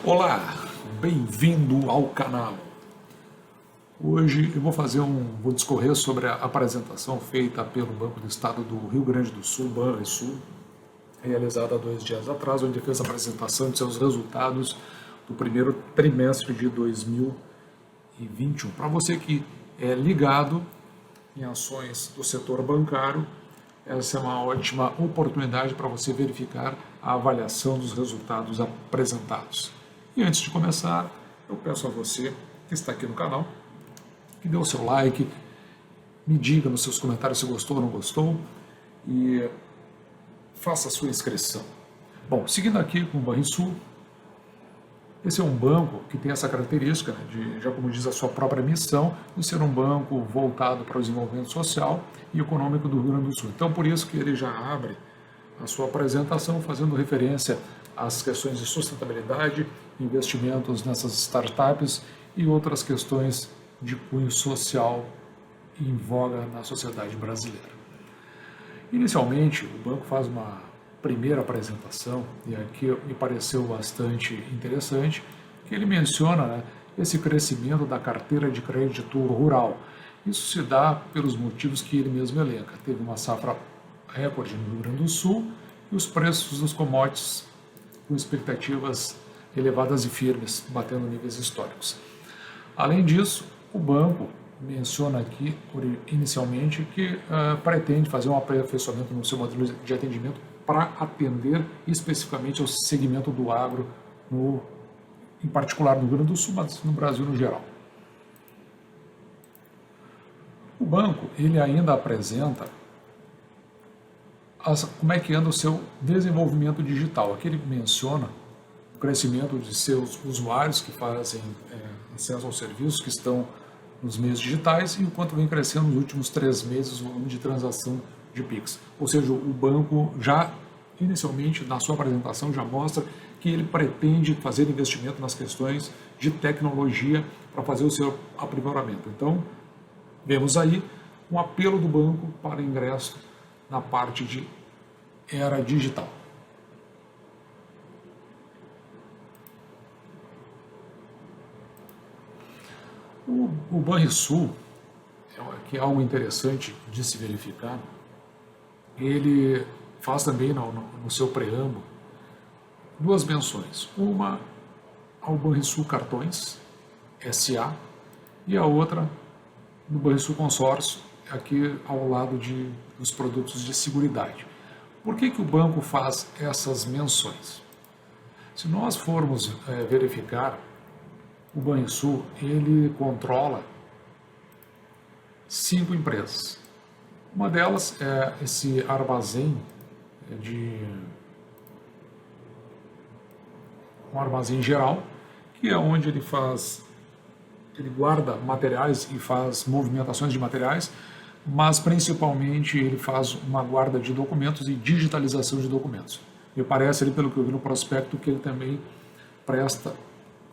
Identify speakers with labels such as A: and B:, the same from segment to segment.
A: Olá, bem-vindo ao canal. Hoje eu vou discorrer sobre a apresentação feita pelo Banco do Estado do Rio Grande do Sul, Banrisul, realizada há 2 dias atrás, onde fez a apresentação de seus resultados do primeiro trimestre de 2021. Para você que é ligado em ações do setor bancário, essa é uma ótima oportunidade para você verificar a avaliação dos resultados apresentados. E antes de começar, eu peço a você que está aqui no canal, que dê o seu like, me diga nos seus comentários se gostou ou não gostou e faça a sua inscrição. Bom, seguindo aqui com o Banrisul, esse é um banco que tem essa característica, já como diz a sua própria missão, de ser um banco voltado para o desenvolvimento social e econômico do Rio Grande do Sul. Então, por isso que ele já abre a sua apresentação fazendo referência às questões de sustentabilidade, investimentos nessas startups e outras questões de cunho social em voga na sociedade brasileira. Inicialmente, o banco faz uma primeira apresentação, e aqui me pareceu bastante interessante, que ele menciona esse crescimento da carteira de crédito rural. Isso se dá pelos motivos que ele mesmo elenca. Teve uma safra recorde no Rio Grande do Sul e os preços dos commodities com expectativas elevadas e firmes, batendo níveis históricos. Além disso, o banco menciona aqui, inicialmente, que pretende fazer um aperfeiçoamento no seu modelo de atendimento para atender especificamente ao segmento do agro, em particular no Rio Grande do Sul, mas no Brasil no geral. O banco ele ainda apresenta como é que anda o seu desenvolvimento digital. Aqui ele menciona o crescimento de seus usuários que fazem acesso aos serviços que estão nos meios digitais e o quanto vem crescendo nos últimos 3 meses o volume de transação de Pix. Ou seja, o banco já, inicialmente, na sua apresentação, já mostra que ele pretende fazer investimento nas questões de tecnologia para fazer o seu aprimoramento. Então, vemos aí um apelo do banco para ingresso na parte de era digital. O Banrisul, que é algo interessante de se verificar, ele faz também no seu preâmbulo 2 menções. Uma ao Banrisul Cartões SA e a outra no Banrisul Consórcio, aqui ao lado dos produtos de seguridade. Por que o banco faz essas menções? Se nós formos verificar, o Banrisul ele controla 5 empresas. Uma delas é esse armazém um armazém geral, que é onde ele guarda materiais e faz movimentações de materiais, mas principalmente ele faz uma guarda de documentos e digitalização de documentos. Me parece, pelo que eu vi no prospecto, que ele também presta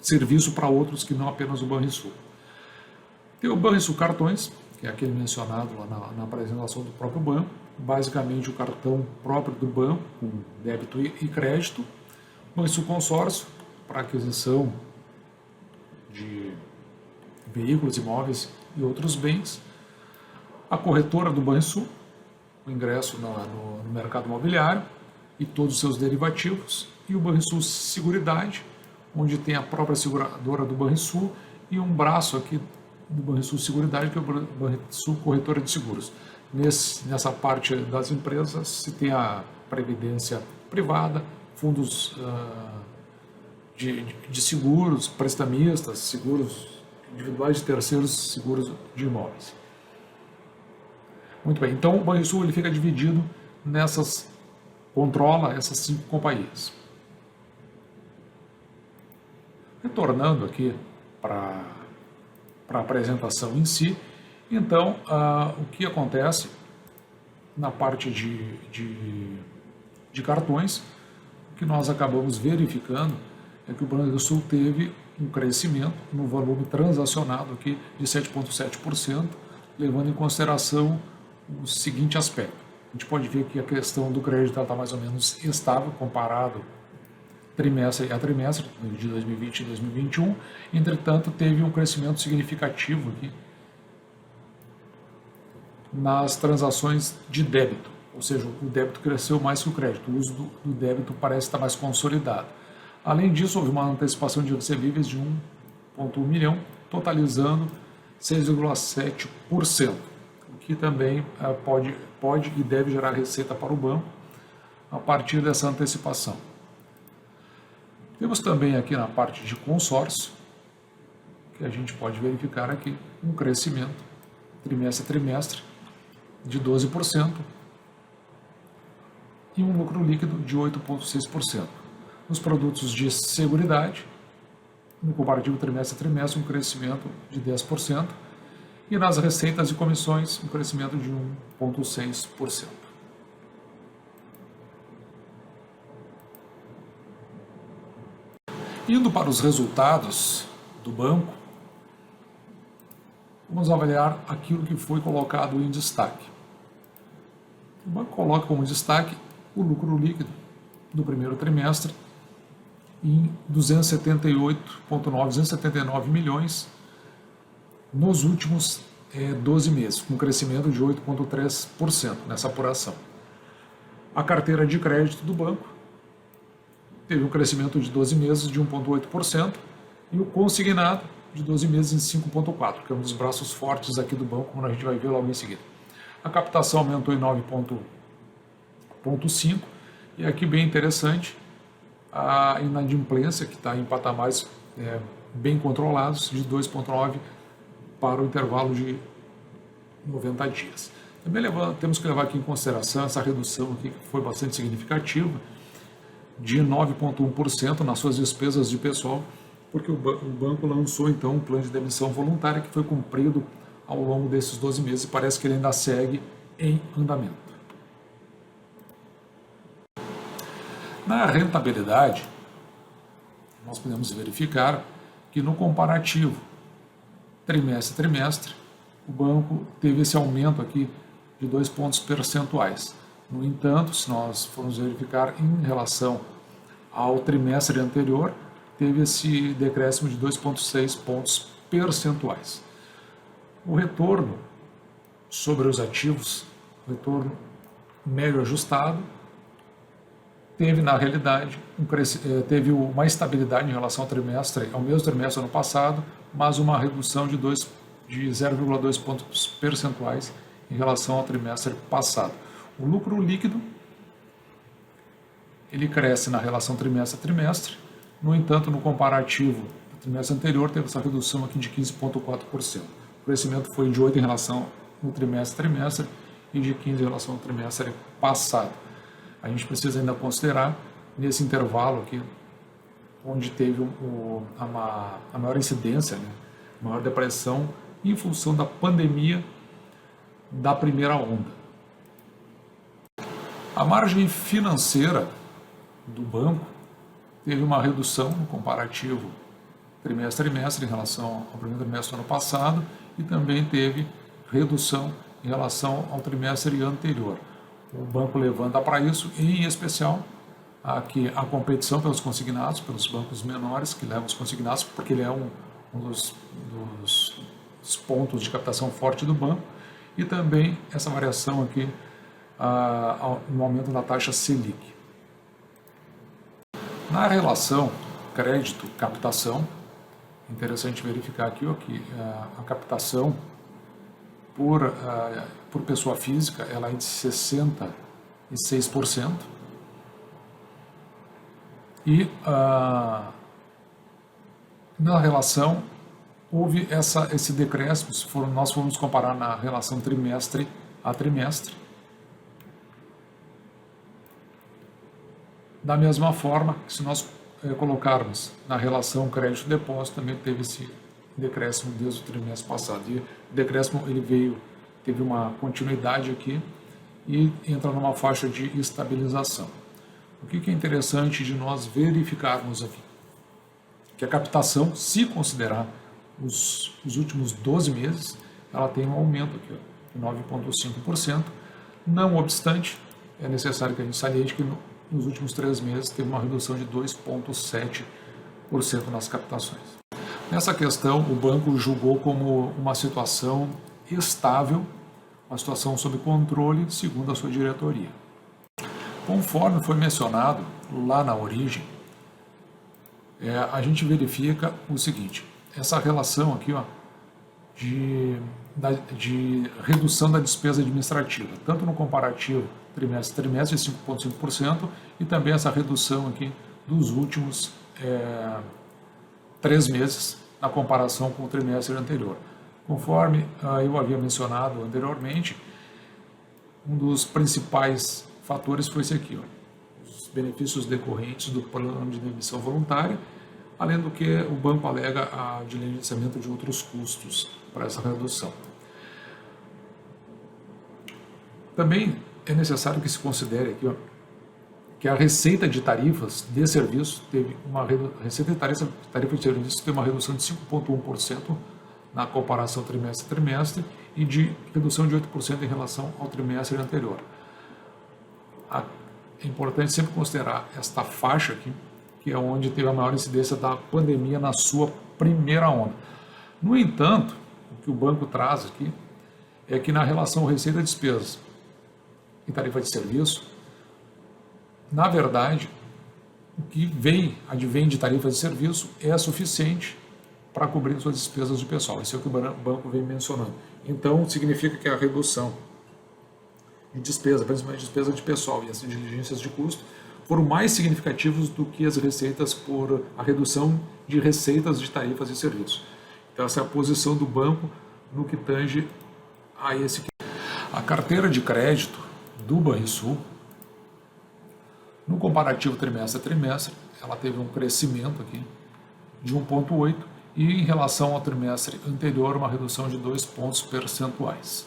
A: serviço para outros que não apenas o Banrisul. Tem o Banrisul Cartões, que é aquele mencionado lá na apresentação do próprio banco, basicamente o cartão próprio do banco, com débito e crédito. O Banrisul Consórcio, para aquisição de veículos, imóveis e outros bens. A corretora do Banrisul, o ingresso no mercado imobiliário e todos os seus derivativos. E o Banrisul Seguridade, onde tem a própria seguradora do Banrisul e um braço aqui do Banrisul Seguridade, que é o Banrisul Corretora de Seguros. Nessa parte das empresas se tem a previdência privada, fundos de seguros, prestamistas, seguros individuais de terceiros, seguros de imóveis. Muito bem, então o Banrisul ele fica dividido controla essas 5 companhias. Retornando aqui para a apresentação em si, então o que acontece na parte de cartões, o que nós acabamos verificando é que o Banrisul teve um crescimento no volume transacionado aqui de 7,7%, levando em consideração o seguinte aspecto. A gente pode ver que a questão do crédito está mais ou menos estável comparado trimestre a trimestre de 2020 e 2021. Entretanto, teve um crescimento significativo aqui nas transações de débito, ou seja, o débito cresceu mais que o crédito, o uso do débito parece estar mais consolidado. Além disso, houve uma antecipação de recebíveis de 1,1 milhão, totalizando 6,7%, o que também pode e deve gerar receita para o banco a partir dessa antecipação. Temos também aqui na parte de consórcio, que a gente pode verificar aqui, um crescimento trimestre a trimestre de 12% e um lucro líquido de 8,6%. Nos produtos de seguridade, no comparativo trimestre a trimestre, um crescimento de 10%, e nas receitas e comissões, um crescimento de 1,6%. Indo para os resultados do banco, vamos avaliar aquilo que foi colocado em destaque. O banco coloca como destaque o lucro líquido do primeiro trimestre em 279 milhões nos últimos 12 meses, com um crescimento de 8,3% nessa apuração. A carteira de crédito do banco teve um crescimento de 12 meses de 1,8% e o consignado de 12 meses em 5,4%, que é um dos braços fortes aqui do banco, como a gente vai ver logo em seguida. A captação aumentou em 9,5%, e aqui bem interessante, a inadimplência, que está em patamares bem controlados, de 2,9% para o intervalo de 90 dias. Também temos que levar aqui em consideração essa redução aqui, que foi bastante significativa, de 9,1% nas suas despesas de pessoal, porque o banco lançou então um plano de demissão voluntária que foi cumprido ao longo desses 12 meses e parece que ele ainda segue em andamento. Na rentabilidade, nós podemos verificar que no comparativo trimestre a trimestre, o banco teve esse aumento aqui de 2 pontos percentuais. No entanto, se nós formos verificar em relação ao trimestre anterior, teve esse decréscimo de 2,6 pontos percentuais. O retorno sobre os ativos, o retorno médio ajustado, teve na realidade teve uma estabilidade em relação ao mesmo trimestre ano passado, mas uma redução de 0,2 pontos percentuais em relação ao trimestre passado. O lucro líquido ele cresce na relação trimestre a trimestre, no entanto, no comparativo do trimestre anterior, teve essa redução aqui de 15,4%. O crescimento foi de 8% em relação ao trimestre a trimestre e de 15% em relação ao trimestre passado. A gente precisa ainda considerar, nesse intervalo aqui, onde teve a maior incidência, maior depressão, em função da pandemia da primeira onda. A margem financeira do banco teve uma redução no comparativo trimestre a trimestre em relação ao primeiro trimestre do ano passado e também teve redução em relação ao trimestre anterior. O banco levanta para isso, e em especial aqui a competição pelos consignados, pelos bancos menores que levam os consignados, porque ele é um dos pontos de captação forte do banco, e também essa variação aqui no aumento da taxa Selic. Na relação crédito-captação, interessante verificar aqui que a captação por pessoa física ela é de 66%, e na relação houve esse decréscimo, se nós formos comparar na relação trimestre a trimestre. Da mesma forma, se nós colocarmos na relação crédito-depósito, também teve esse decréscimo desde o trimestre passado. E o decréscimo teve uma continuidade aqui e entra numa faixa de estabilização. O que é interessante de nós verificarmos aqui? Que a captação, se considerar os últimos 12 meses, ela tem um aumento aqui, de 9,5%. Não obstante, é necessário que a gente saliente que nos últimos 3 meses teve uma redução de 2,7% nas captações. Nessa questão, o banco julgou como uma situação estável, uma situação sob controle, segundo a sua diretoria. Conforme foi mencionado lá na origem, a gente verifica o seguinte, essa relação aqui de redução da despesa administrativa, tanto no comparativo trimestre de 5,5% e também essa redução aqui dos últimos 3 meses na comparação com o trimestre anterior. Conforme eu havia mencionado anteriormente, um dos principais fatores foi esse aqui, os benefícios decorrentes do plano de demissão voluntária, além do que o banco alega a diligenciamento de outros custos para essa redução. Também é necessário que se considere aqui que a receita de tarifas de serviço teve uma receita de tarifa de serviço teve uma redução de 5,1% na comparação trimestre a trimestre e de redução de 8% em relação ao trimestre anterior. É importante sempre considerar esta faixa aqui, que é onde teve a maior incidência da pandemia na sua primeira onda. No entanto, o que o banco traz aqui é que na relação receita-despesas e tarifa de serviço, na verdade, o que advém de tarifas de serviço é suficiente para cobrir suas despesas de pessoal. Isso é o que o banco vem mencionando. Então, significa que a redução de despesa, principalmente despesa de pessoal e as diligências de custo, foram mais significativos do que as receitas por a redução de receitas de tarifas e serviços. Então, essa é a posição do banco no que tange a esse. A carteira de crédito do Banrisul, no comparativo trimestre a trimestre, ela teve um crescimento aqui de 1,8% e em relação ao trimestre anterior, uma redução de 2 pontos percentuais.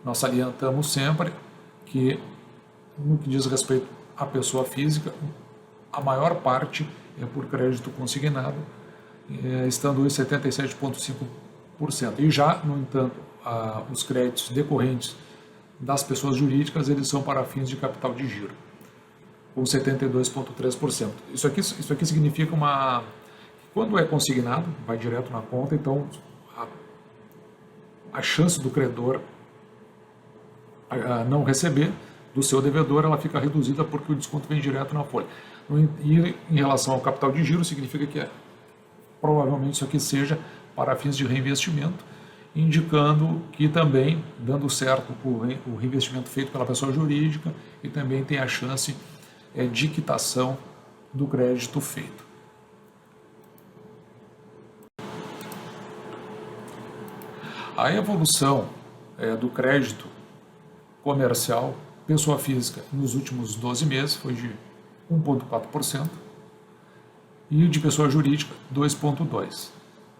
A: Nós salientamos sempre que, no que diz respeito à pessoa física, a maior parte é por crédito consignado, estando em 77,5%. E já, no entanto, os créditos decorrentes das pessoas jurídicas, eles são para fins de capital de giro, com 72,3%. Isso aqui significa quando é consignado, vai direto na conta, então a chance do credor não receber do seu devedor, ela fica reduzida porque o desconto vem direto na folha. E em relação ao capital de giro, significa que provavelmente isso aqui seja para fins de reinvestimento, indicando que também, dando certo o reinvestimento feito pela pessoa jurídica, e também tem a chance de quitação do crédito feito. A evolução do crédito comercial, pessoa física, nos últimos 12 meses foi de 1,4% e de pessoa jurídica 2,2%,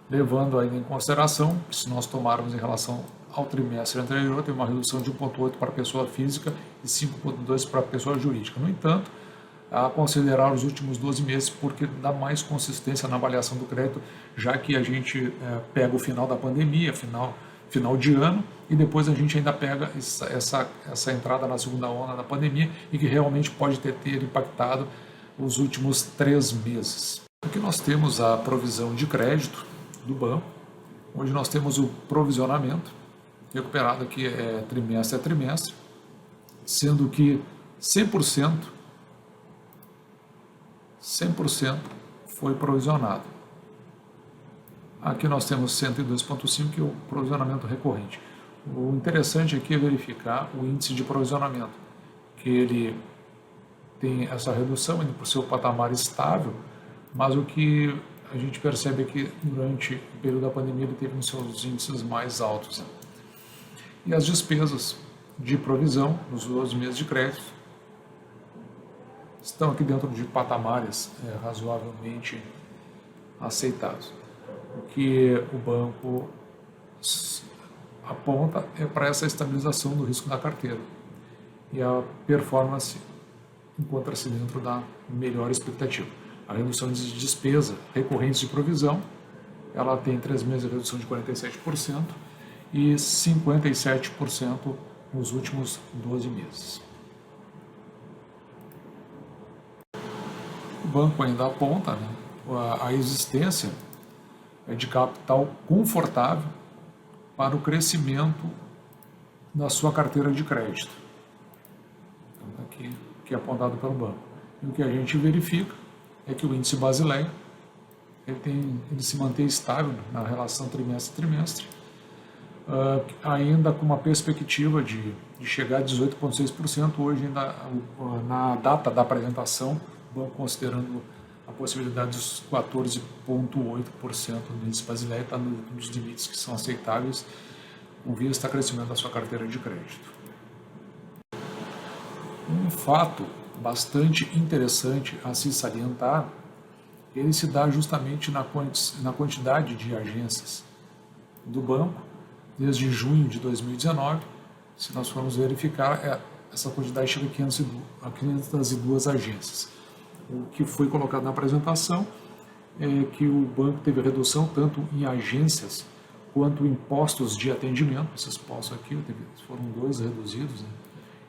A: levando ainda em consideração que, se nós tomarmos em relação ao trimestre anterior, tem uma redução de 1,8% para a pessoa física e 5,2% para a pessoa jurídica. No entanto, a considerar os últimos 12 meses, porque dá mais consistência na avaliação do crédito, já que a gente pega o final da pandemia, final de ano, e depois a gente ainda pega essa entrada na segunda onda da pandemia e que realmente pode ter impactado os últimos 3 meses. Aqui nós temos a provisão de crédito do banco, onde nós temos o provisionamento, recuperado aqui trimestre a trimestre, sendo que 100% foi provisionado. Aqui nós temos 102,5%, que é o provisionamento recorrente. O interessante aqui é verificar o índice de provisionamento, que ele tem essa redução indo para o seu patamar estável, mas o que a gente percebe é que durante o período da pandemia ele teve os seus índices mais altos. E as despesas de provisão nos 12 meses de crédito estão aqui dentro de patamares razoavelmente aceitáveis. O que o banco aponta é para essa estabilização do risco da carteira. E a performance encontra-se dentro da melhor expectativa. A redução de despesa recorrentes de provisão, ela tem 3 meses de redução de 47% e 57% nos últimos 12 meses. o banco ainda aponta, né, a existência de capital confortável para o crescimento da sua carteira de crédito. Então, aqui que é apontado pelo banco. E o que a gente verifica é que o índice Basileia ele se mantém estável na relação trimestre-trimestre, ainda com uma perspectiva de chegar a 18,6%, hoje ainda, na data da apresentação, o banco considerando a possibilidade dos 14,8% do índice Basileia, está nos limites que são aceitáveis com vista ao crescimento da sua carteira de crédito. Um fato bastante interessante a se salientar, ele se dá justamente na quantidade de agências do banco, desde junho de 2019, se nós formos verificar, essa quantidade chega a 502 agências. O que foi colocado na apresentação é que o banco teve redução tanto em agências quanto em postos de atendimento. Esses postos aqui foram 2 reduzidos, né?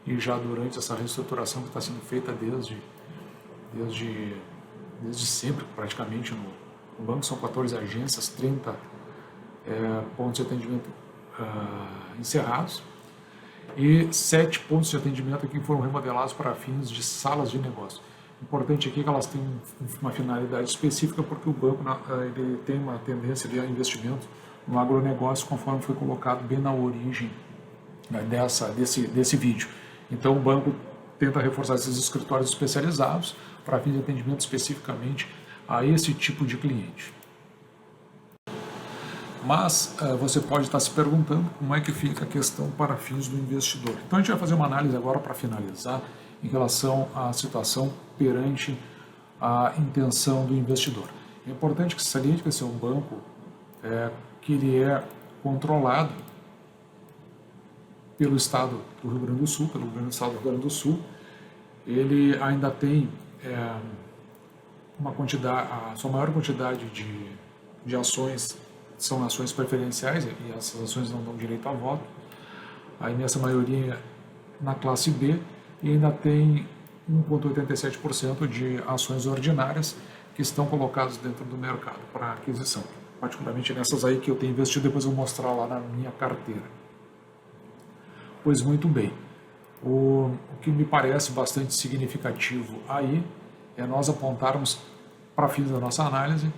A: E já durante essa reestruturação que está sendo feita desde sempre, praticamente, no banco, são 14 agências, 30 pontos de atendimento encerrados, e 7 pontos de atendimento aqui foram remodelados para fins de salas de negócio. Importante aqui que elas têm uma finalidade específica, porque o banco ele tem uma tendência de investimento no agronegócio, conforme foi colocado bem na origem desse vídeo. Então o banco tenta reforçar esses escritórios especializados para fins de atendimento especificamente a esse tipo de cliente. Mas você pode estar se perguntando como é que fica a questão para fins do investidor. Então a gente vai fazer uma análise agora para finalizar em relação à situação perante a intenção do investidor. É importante que se saliente que esse é um banco que ele é controlado pelo Estado do Rio Grande do Sul, pelo governo do Estado do Rio Grande do Sul. Ele ainda tem a sua maior quantidade de ações são ações preferenciais, e essas ações não dão direito a voto, a imensa maioria na classe B, e ainda tem 1,87% de ações ordinárias que estão colocadas dentro do mercado para aquisição, particularmente nessas aí que eu tenho investido, depois eu vou mostrar lá na minha carteira. Pois muito bem, o que me parece bastante significativo aí é nós apontarmos para fins da nossa análise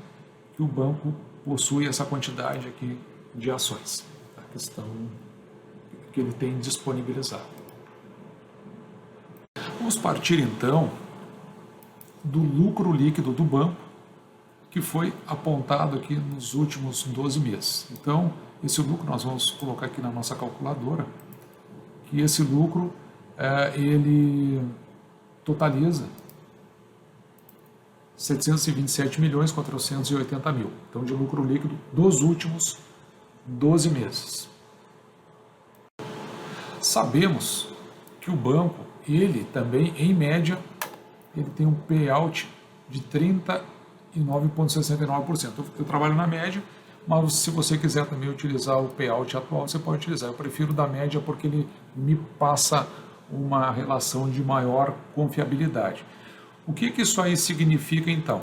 A: que o banco possui essa quantidade aqui de ações, a questão que ele tem disponibilizado. Vamos partir então do lucro líquido do banco, que foi apontado aqui nos últimos 12 meses. Então, esse lucro nós vamos colocar aqui na nossa calculadora, que esse lucro ele totaliza 727.480.000, então de lucro líquido dos últimos 12 meses. Sabemos que o banco, ele também, em média, ele tem um payout de 39,69%. Eu trabalho na média, mas se você quiser também utilizar o payout atual, você pode utilizar. Eu prefiro da média porque ele me passa uma relação de maior confiabilidade. O que isso aí significa, então?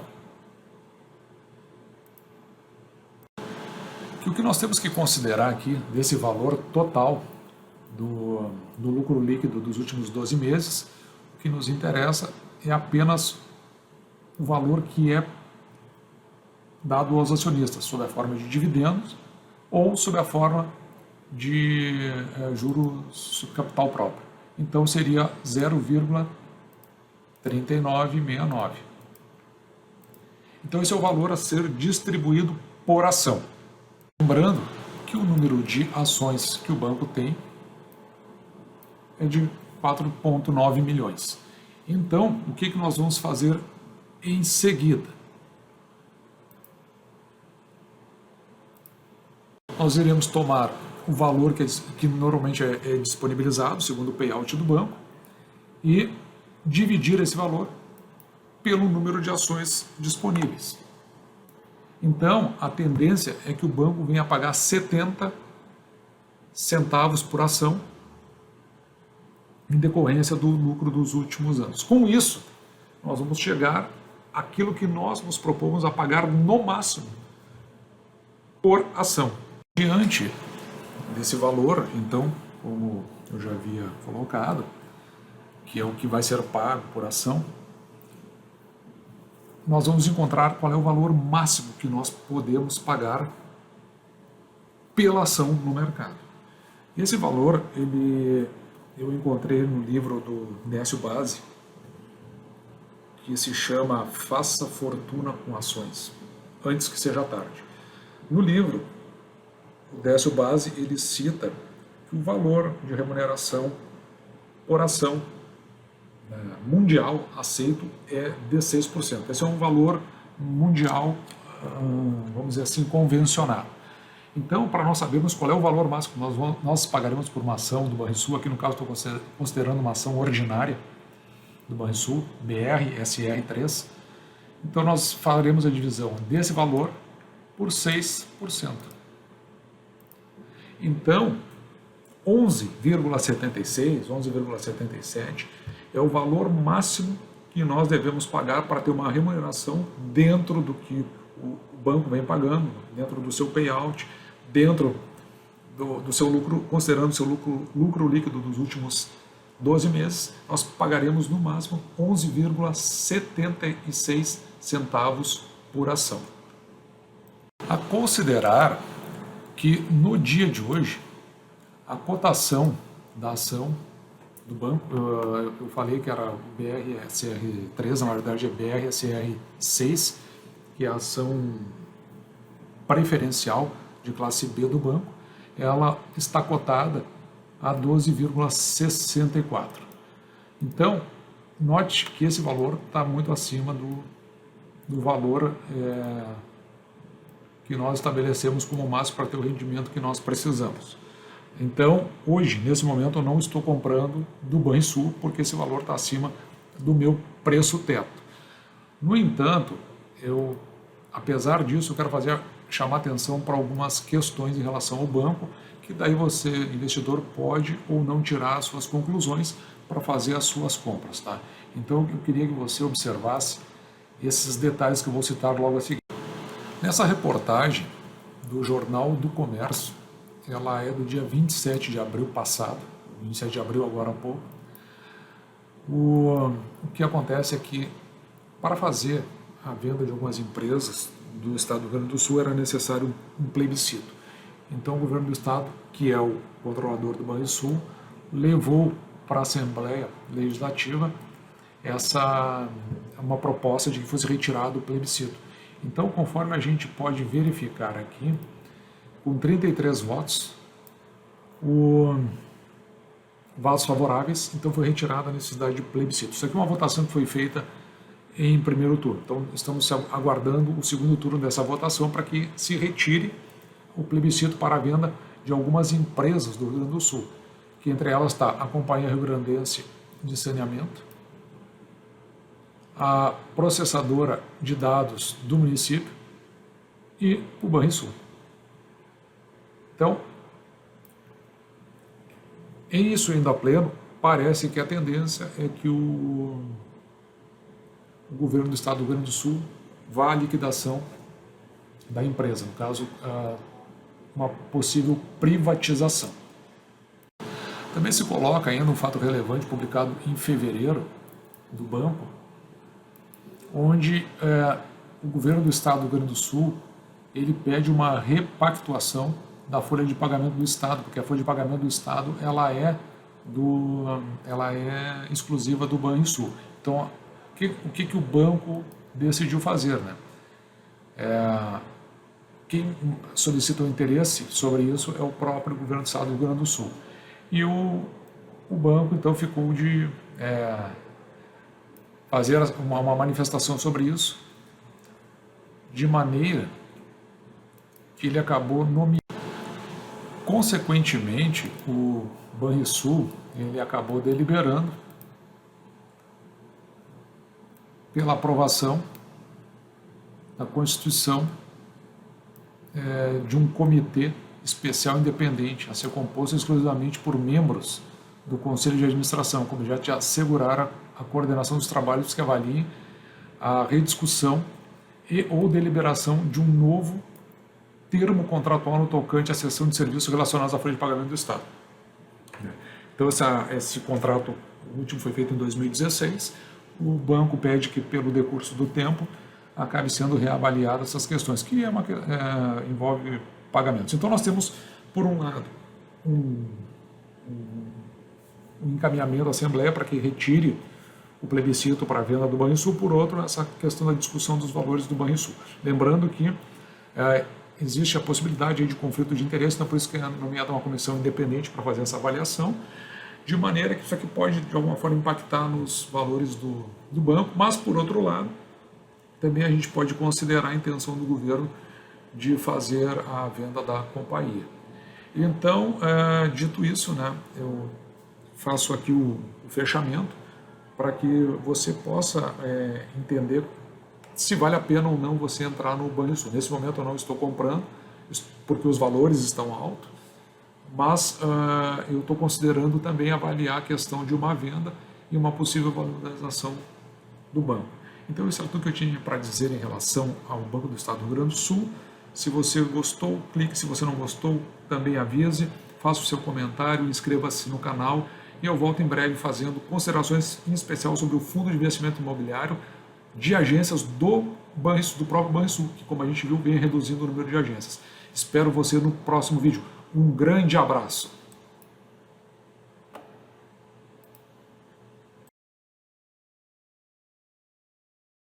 A: Que o que nós temos que considerar aqui, desse valor total do lucro líquido dos últimos 12 meses, o que nos interessa é apenas o valor que é dado aos acionistas, sob a forma de dividendos ou sob a forma de juros sobre capital próprio. Então seria 0,3969. Então esse é o valor a ser distribuído por ação. Lembrando que o número de ações que o banco tem é de 4,9 milhões. Então, o que nós vamos fazer em seguida? Nós iremos tomar o valor que normalmente é disponibilizado, segundo o payout do banco, e dividir esse valor pelo número de ações disponíveis. Então, a tendência é que o banco venha a pagar 70 centavos por ação em decorrência do lucro dos últimos anos. Com isso, nós vamos chegar aquilo que nós nos propomos a pagar no máximo por ação. Diante desse valor, então, como eu já havia colocado, que é o que vai ser pago por ação, nós vamos encontrar qual é o valor máximo que nós podemos pagar pela ação no mercado. Esse valor, eu encontrei no livro do Décio Base, que se chama Faça Fortuna com Ações, antes que seja tarde. No livro, o Décio Base, ele cita que o valor de remuneração por ação mundial aceito é de 6%. Esse é um valor mundial, vamos dizer assim, convencionado. Então, para nós sabermos qual é o valor máximo que nós pagaremos por uma ação do Banrisul, aqui no caso estou considerando uma ação ordinária do Banrisul, BR-SR3, então nós faremos a divisão desse valor por 6%. Então, 11,76, 11,77 é o valor máximo que nós devemos pagar para ter uma remuneração dentro do que o banco vem pagando, dentro do seu payout, dentro do seu lucro, considerando o seu lucro líquido dos últimos 12 meses, nós pagaremos no máximo 11,76 centavos por ação. A considerar que no dia de hoje, a cotação da ação do banco, eu falei que era o BRSR3, na verdade é BRSR6, que é a ação preferencial de classe B do banco, ela está cotada a 12,64. Então, note que esse valor está muito acima do valor que nós estabelecemos como máximo para ter o rendimento que nós precisamos. Então, hoje, nesse momento, eu não estou comprando do Banrisul, porque esse valor está acima do meu preço teto. No entanto, apesar disso, eu quero chamar atenção para algumas questões em relação ao banco, que daí você, investidor, pode ou não tirar as suas conclusões para fazer as suas compras. Tá? Então, eu queria que você observasse esses detalhes que eu vou citar logo a seguir. Nessa reportagem do Jornal do Comércio, ela é do dia 27 de abril passado, 27 de abril agora há pouco. O que acontece é que, para fazer a venda de algumas empresas do estado do Rio Grande do Sul, era necessário um plebiscito. Então, o governo do estado, que é o controlador do Banrisul, levou para a Assembleia Legislativa uma proposta de que fosse retirado o plebiscito. Então, conforme a gente pode verificar aqui, com 33 votos, votos favoráveis, então foi retirada a necessidade de plebiscito. Isso aqui é uma votação que foi feita em primeiro turno. Então, estamos aguardando o segundo turno dessa votação para que se retire o plebiscito para a venda de algumas empresas do Rio Grande do Sul, que entre elas está a Companhia Rio Grandense de Saneamento, a processadora de dados do município e o Banrisul. Então, em isso ainda pleno, parece que a tendência é que o governo do estado do Rio Grande do Sul vá à liquidação da empresa, no caso, uma possível privatização. Também se coloca ainda um fato relevante publicado em fevereiro do banco, onde o governo do estado do Rio Grande do Sul ele pede uma repactuação da folha de pagamento do estado, porque a folha de pagamento do estado ela é exclusiva do Banrisul. Então, o que o banco decidiu fazer, né? Quem solicita o interesse sobre isso é o próprio governo do estado do Rio Grande do Sul. E o banco, então, ficou de fazer uma manifestação sobre isso, de maneira que ele acabou nomeando. Consequentemente, o Banrisul ele acabou deliberando pela aprovação da Constituição de um comitê especial independente, a ser composto exclusivamente por membros do Conselho de Administração, como já te asseguraram a coordenação dos trabalhos que avaliem a rediscussão e ou deliberação de um novo termo contratual no tocante à cessão de serviços relacionados à folha de pagamento do Estado. Então, esse contrato, o último foi feito em 2016, o banco pede que, pelo decurso do tempo, acabe sendo reavaliada essas questões, que envolve pagamentos. Então, nós temos, por um lado, um encaminhamento da Assembleia para que retire o plebiscito para a venda do Banrisul, por outro, essa questão da discussão dos valores do Banrisul. Lembrando que existe a possibilidade de conflito de interesse, então por isso que é nomeada uma comissão independente para fazer essa avaliação, de maneira que isso aqui pode, de alguma forma, impactar nos valores do banco, mas, por outro lado, também a gente pode considerar a intenção do governo de fazer a venda da companhia. Então, dito isso, né, eu faço aqui o fechamento para que você possa entender se vale a pena ou não você entrar no Banrisul. Nesse momento eu não estou comprando, porque os valores estão altos, mas eu estou considerando também avaliar a questão de uma venda e uma possível valorização do banco. Então isso é tudo que eu tinha para dizer em relação ao Banco do Estado do Rio Grande do Sul. Se você gostou, clique. Se você não gostou, também avise, faça o seu comentário, inscreva-se no canal e eu volto em breve fazendo considerações em especial sobre o Fundo de Investimento Imobiliário de agências do próprio Banrisul, que, como a gente viu, vem reduzindo o número de agências. Espero você no próximo vídeo. Um grande abraço!